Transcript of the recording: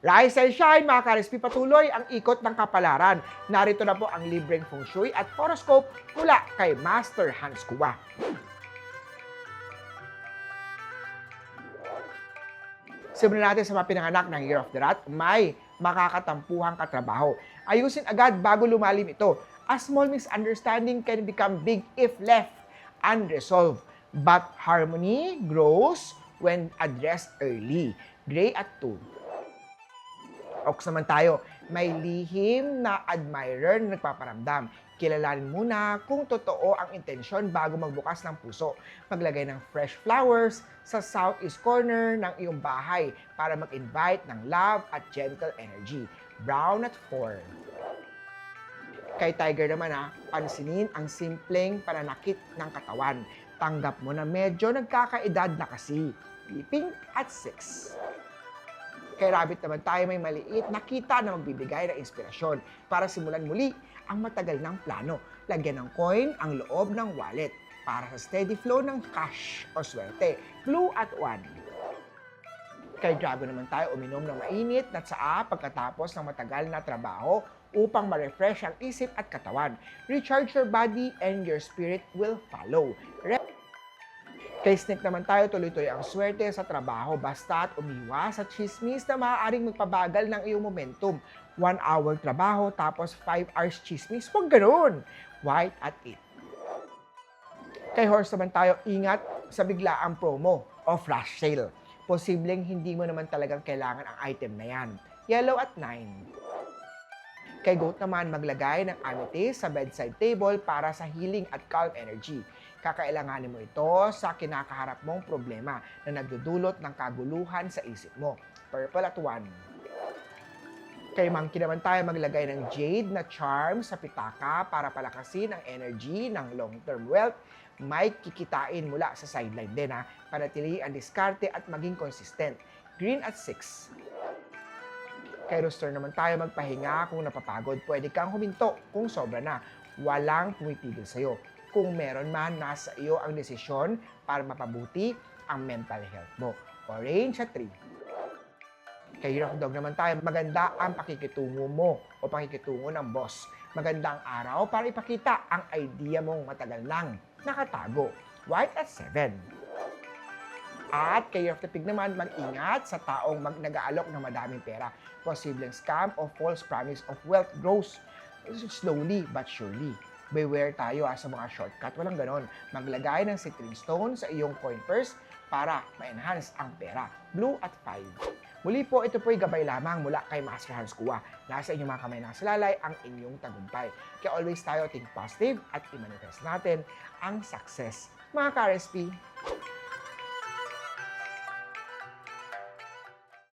Rise and shine mga ka-RSP, patuloy ang ikot ng kapalaran. Narito na po ang libreng feng shui at horoscope mula kay Master Hans Kua. Simulan natin sa mga pinanganak ng Year of the Rat, may makakatampuhang katrabaho. Ayusin agad bago lumalim ito. A small misunderstanding can become big if left unresolved. But harmony grows when addressed early. Gray at 2. Ox naman tayo, may lihim na admirer na nagpaparamdam. Kilalanin muna kung totoo ang intensyon bago magbukas ng puso. Maglagay ng fresh flowers sa southeast corner ng iyong bahay para mag-invite ng love at gentle energy. Brown at 4. Kay Tiger naman pansinin ang simpleng pananakit ng katawan. Tanggap mo na medyo nagkakaedad na kasi. Pink at 6. Kay Rabbit naman tayo, may maliit na kita na magbibigay ng inspirasyon para simulan muli ang matagal ng plano. Lagyan ng coin ang loob ng wallet para sa steady flow ng cash o swerte. Blue at 1. Kay Dragon naman tayo, uminom ng mainit na tsaa pagkatapos ng matagal na trabaho upang ma-refresh ang isip at katawan. Recharge your body and your spirit will follow. Kay Snake naman tayo, tuloy-tuloy ang swerte sa trabaho basta't umiwas sa chismis na maaaring magpabagal ng iyong momentum. 1 hour trabaho tapos 5 hours chismis, huwag ganun. White at 8. Kay Horse naman tayo, ingat sa biglaang promo o flash sale. Posibleng hindi mo naman talagang kailangan ang item na yan. Yellow at 9. Kay Goat naman, maglagay ng amethyst sa bedside table para sa healing at calm energy. Kakailanganin mo ito sa kinakaharap mong problema na nagdudulot ng kaguluhan sa isip mo. Purple at 1. Kay Monkey naman tayo, maglagay ng jade na charm sa pitaka para palakasin ang energy ng long-term wealth. May kikitain mula sa sideline din panatili ang diskarte at maging consistent. Green at 6. Kay Rooster naman tayo, magpahinga kung napapagod. Pwede kang huminto kung sobra na. Walang pumipigil sa'yo. Kung meron man, nasa iyo ang desisyon para mapabuti ang mental health mo. Orange at 3. Kay Rock Dog naman tayo, maganda ang pakikitungo mo o pakikitungo ng boss. Maganda ang araw para ipakita ang idea mong matagal nang nakatago. White at 7. At kay Year of the Pig naman, mag-ingat sa taong nag-aalok ng madaming pera. Posibleng scam o false promise of wealth grows slowly but surely. Beware tayo sa mga shortcut. Walang ganon. Maglagay ng citrine stone sa iyong coin purse para ma-enhance ang pera. Blue at 5. Muli po, ito po'y gabay lamang mula kay Master Hans Kua. Nasa inyong mga kamay nakasalalay ang inyong tagumpay. Kaya always tayo think positive at i-manifest natin ang success. Mga ka-RSP,